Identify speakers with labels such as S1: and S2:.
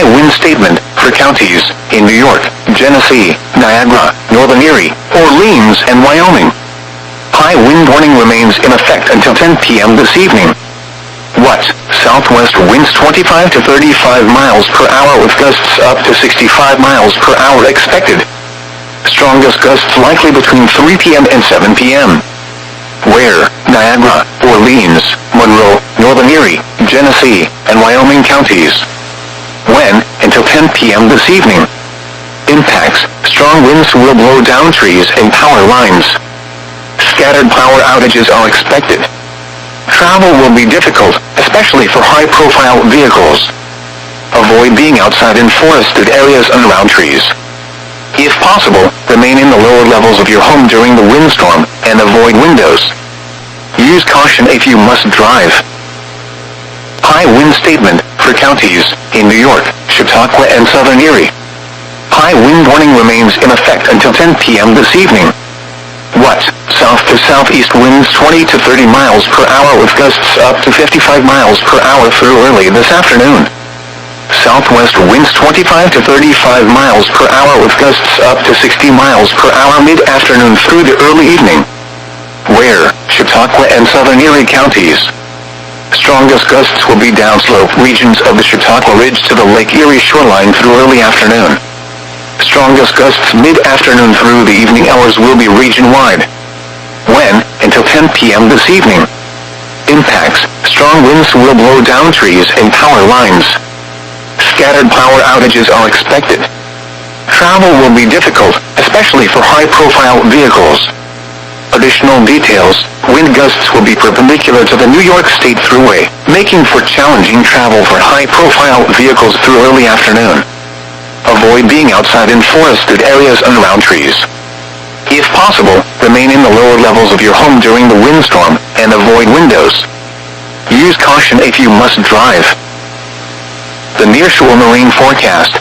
S1: High wind statement for counties in New York, Genesee, Niagara, Northern Erie, Orleans, and Wyoming. High wind warning remains in effect until 10 p.m. this evening. What? Southwest winds 25 to 35 miles per hour with gusts up to 65 miles per hour expected. Strongest gusts likely between 3 p.m. and 7 p.m. Where? Niagara, Orleans, Monroe, Northern Erie, Genesee, and Wyoming counties. When? Until 10 p.m. this evening. Impacts: strong winds will blow down trees and power lines. Scattered power outages are expected. Travel will be difficult, especially for high-profile vehicles. Avoid being outside in forested areas and around trees. If possible, remain in the lower levels of your home during the windstorm, and avoid windows. Use caution if you must drive. High wind statement for counties in New York, Chautauqua, and Southern Erie. High wind warning remains in effect until 10 p.m. this evening. What? South to southeast winds 20 to 30 miles per hour with gusts up to 55 miles per hour through early this afternoon. Southwest winds 25 to 35 miles per hour with gusts up to 60 miles per hour mid-afternoon through the early evening. Where? Chautauqua and Southern Erie counties. Strongest gusts will be downslope regions of the Chautauqua Ridge to the Lake Erie shoreline through early afternoon. Strongest gusts mid-afternoon through the evening hours will be region-wide. When? Until 10 p.m. this evening. Impacts: strong winds will blow down trees and power lines. Scattered power outages are expected. Travel will be difficult, especially for high-profile vehicles. Additional details: wind gusts will be perpendicular to the New York State Thruway, making for challenging travel for high-profile vehicles through early afternoon. Avoid being outside in forested areas and around trees. If possible, remain in the lower levels of your home during the windstorm, and avoid windows. Use caution if you must drive. The nearshore marine forecast.